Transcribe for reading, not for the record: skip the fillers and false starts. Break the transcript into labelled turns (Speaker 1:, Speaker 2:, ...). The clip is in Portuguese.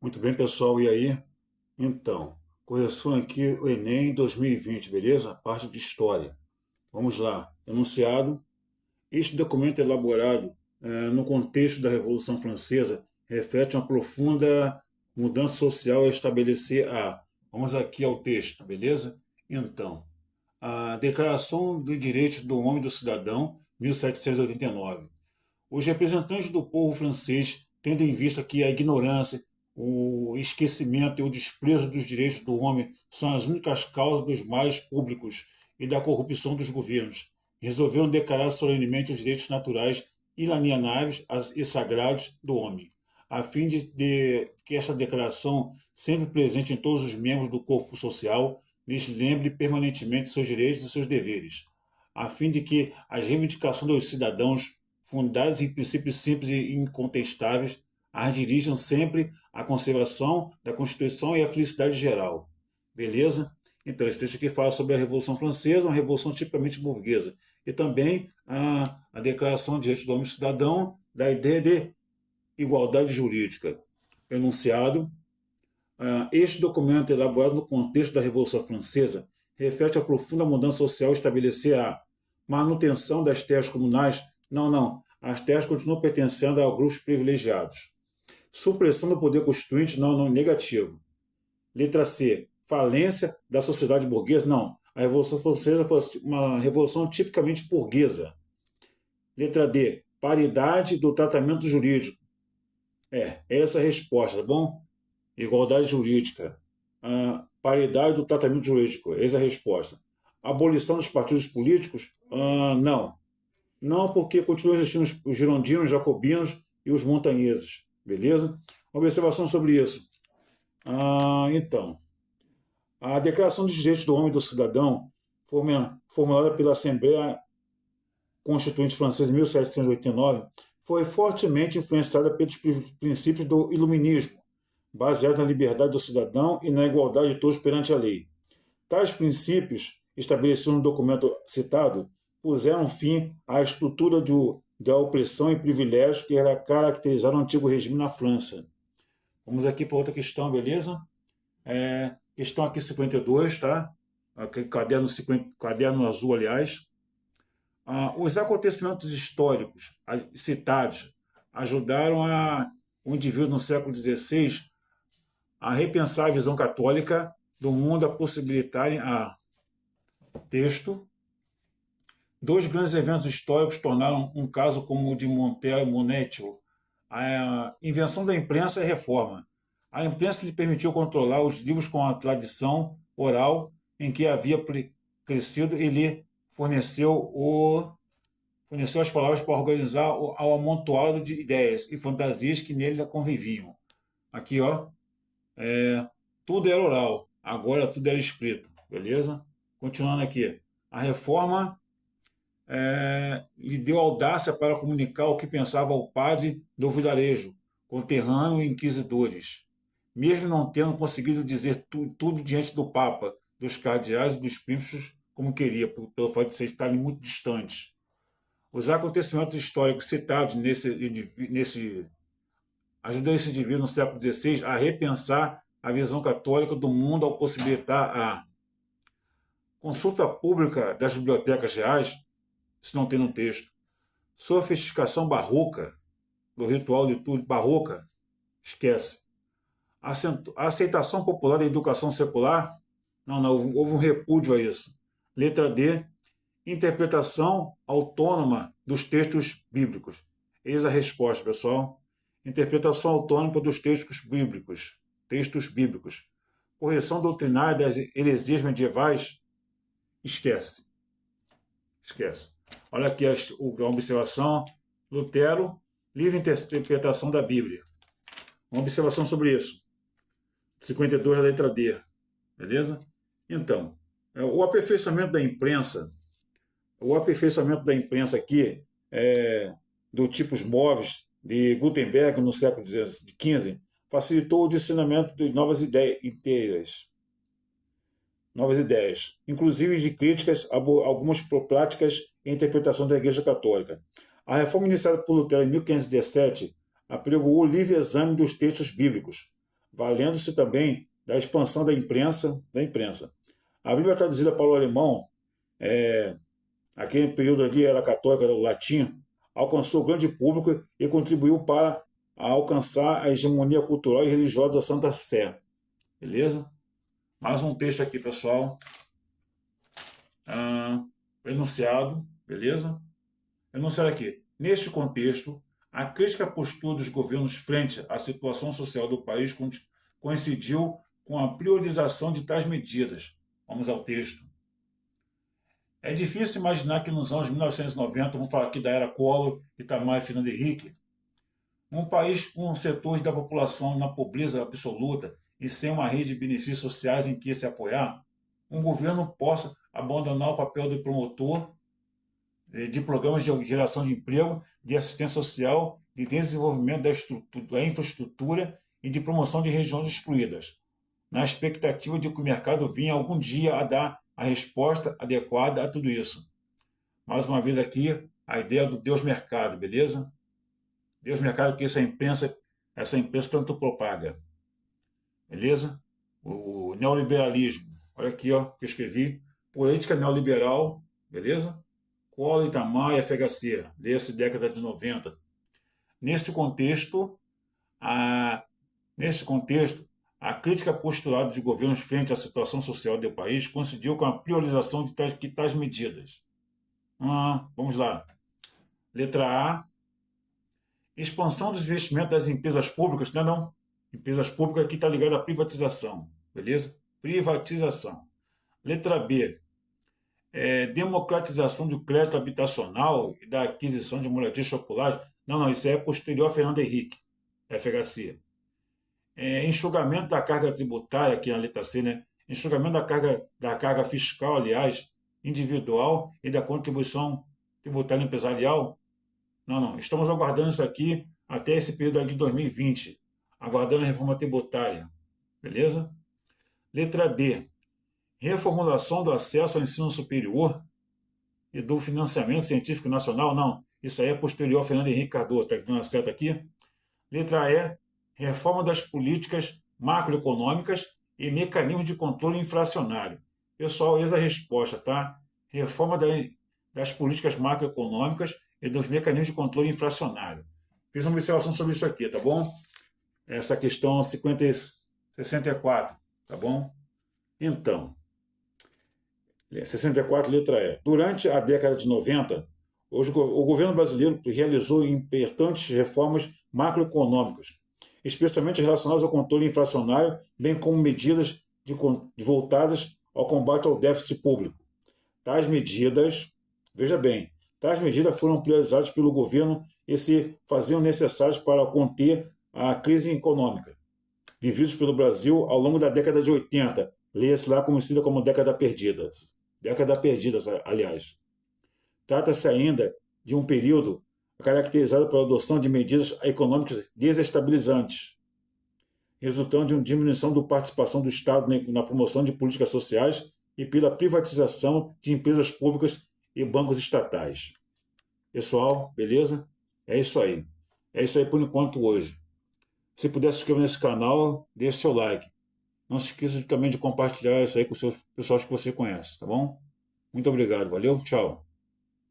Speaker 1: Muito bem, pessoal, e aí? Então, correção aqui, o Enem 2020, beleza? Parte de História. Vamos lá. Enunciado. Este documento elaborado no contexto da Revolução Francesa reflete uma profunda mudança social a estabelecer a... Vamos aqui ao texto, beleza? Então, a Declaração dos Direitos do Homem e do Cidadão, 1789. Os representantes do povo francês, tendo em vista que a ignorância, o esquecimento e o desprezo dos direitos do homem são as únicas causas dos males públicos e da corrupção dos governos, resolveram declarar solenemente os direitos naturais, inalienáveis e sagrados do homem, a fim de que esta declaração, sempre presente em todos os membros do corpo social, lhes lembre permanentemente seus direitos e seus deveres, a fim de que as reivindicações dos cidadãos fundadas em princípios simples e incontestáveis, as dirigem sempre à conservação da Constituição e à felicidade geral. Beleza? Então, esse texto aqui fala sobre a Revolução Francesa, uma revolução tipicamente burguesa. E também a Declaração de Direitos do Homem e do Cidadão, da ideia de igualdade jurídica. Enunciado. Este documento, elaborado no contexto da Revolução Francesa, reflete a profunda mudança social estabelecer a manutenção das terras comunais. Não. As terras continuam pertencendo a grupos privilegiados. Supressão do poder constituinte, não, negativo. Letra C, falência da sociedade burguesa, não. A Revolução Francesa foi uma revolução tipicamente burguesa. Letra D, paridade do tratamento jurídico. Essa é a resposta, tá bom? Igualdade jurídica. Paridade do tratamento jurídico, essa é a resposta. Abolição dos partidos políticos? Não. Não, porque continuam existindo os girondinos, os jacobinos e os montanheses. Beleza? Uma observação sobre isso. Então, a Declaração dos Direitos do Homem e do Cidadão, formulada pela Assembleia Constituinte Francesa em 1789, foi fortemente influenciada pelos princípios do iluminismo, baseados na liberdade do cidadão e na igualdade de todos perante a lei. Tais princípios, estabelecidos no documento citado, puseram fim à estrutura da opressão e privilégio que era caracterizar o antigo regime na França. Vamos aqui para outra questão, beleza? Questão aqui 52, tá? Aqui, caderno azul, aliás. Os acontecimentos históricos citados ajudaram o indivíduo no século XVI a repensar a visão católica do mundo, a possibilitarem texto. Dois grandes eventos históricos tornaram um caso como o de Montaigne e Montesquieu: a invenção da imprensa e a reforma. A imprensa lhe permitiu controlar os livros com a tradição oral em que havia crescido e lhe forneceu as palavras para organizar ao amontoado de ideias e fantasias que nele conviviam. Aqui, tudo era oral, agora tudo era escrito, beleza? Continuando aqui. A reforma lhe deu audácia para comunicar o que pensava ao padre do vilarejo, conterrâneo e inquisidores, mesmo não tendo conseguido dizer tudo diante do Papa, dos cardeais e dos príncipes como queria, pelo fato de estarem muito distantes. Os acontecimentos históricos citados ajudam esse indivíduo no século XVI a repensar a visão católica do mundo ao possibilitar a consulta pública das bibliotecas reais, isso não tem no texto, sofisticação barroca do ritual litúrgico barroca, esquece. A aceitação popular da educação secular, não, houve um repúdio a isso. Letra D, interpretação autônoma dos textos bíblicos. Eis a resposta, pessoal. Interpretação autônoma dos textos bíblicos. Correção doutrinária das heresias medievais, esquece. Olha aqui a observação. Lutero, livre interpretação da Bíblia. Uma observação sobre isso. 52, a letra D. Beleza? Então, o aperfeiçoamento da imprensa aqui, do tipos móveis de Gutenberg no século XV, facilitou o discernimento de novas ideias, inclusive de críticas a algumas práticas e interpretações da Igreja Católica. A reforma iniciada por Lutero em 1517 apregoou o livre exame dos textos bíblicos, valendo-se também da expansão da imprensa. A Bíblia traduzida para o alemão, aquele período ali era católica, era o latim, alcançou grande público e contribuiu para alcançar a hegemonia cultural e religiosa da Santa Sé. Beleza? Mais um texto aqui, pessoal. Enunciado, beleza? Enunciado aqui. Neste contexto, a crítica à postura dos governos frente à situação social do país coincidiu com a priorização de tais medidas. Vamos ao texto. É difícil imaginar que nos anos 1990, vamos falar aqui da era Collor, Itamar e Fernando Henrique, um país com setores da população na pobreza absoluta e sem uma rede de benefícios sociais em que se apoiar, um governo possa abandonar o papel de promotor de programas de geração de emprego, de assistência social, de desenvolvimento da infraestrutura e de promoção de regiões excluídas, na expectativa de que o mercado venha algum dia a dar a resposta adequada a tudo isso. Mais uma vez aqui, a ideia do Deus Mercado, beleza? Deus Mercado que essa imprensa tanto propaga. Beleza? O neoliberalismo. Olha aqui, ó, que eu escrevi. Política neoliberal, beleza? Collor, Itamar e FHC, desse década de 90. Nesse contexto, a crítica postulada de governos frente à situação social do país coincidiu com a priorização de tais medidas. Vamos lá. Letra A. Expansão dos investimentos das empresas públicas. Não. Empresas públicas aqui está ligada à privatização. Beleza? Privatização. Letra B. Democratização do crédito habitacional e da aquisição de moradias populares. Não, isso é posterior a Fernando Henrique, FHC. Enxugamento da carga tributária, aqui na letra C, né? Enxugamento da carga fiscal, aliás, individual e da contribuição tributária empresarial. Não. Estamos aguardando isso aqui até esse período aqui de 2020. Aguardando a reforma tributária. Beleza? Letra D. Reformulação do acesso ao ensino superior e do financiamento científico nacional. Não. Isso aí é posterior a Fernando Henrique Cardoso. Está dando certo aqui? Letra E. Reforma das políticas macroeconômicas e mecanismos de controle inflacionário. Pessoal, eis a resposta, tá? Reforma das políticas macroeconômicas e dos mecanismos de controle inflacionário. Fiz uma observação sobre isso aqui, tá bom? Essa questão 64, tá bom? Então, 64, letra E. Durante a década de 90, o governo brasileiro realizou importantes reformas macroeconômicas, especialmente relacionadas ao controle inflacionário, bem como medidas voltadas ao combate ao déficit público. Tais medidas, veja bem, tais medidas foram priorizadas pelo governo e se faziam necessárias para conter a crise econômica vivida pelo Brasil ao longo da década de 80, leia-se lá conhecida como década perdida. Década perdida, aliás. Trata-se ainda de um período caracterizado pela adoção de medidas econômicas desestabilizantes, resultando de uma diminuição da participação do Estado na promoção de políticas sociais e pela privatização de empresas públicas e bancos estatais. Pessoal, beleza? É isso aí. É isso aí por enquanto hoje. Se puder se inscrever nesse canal, deixe seu like. Não se esqueça também de compartilhar isso aí com os pessoas que você conhece, tá bom? Muito obrigado, valeu, tchau.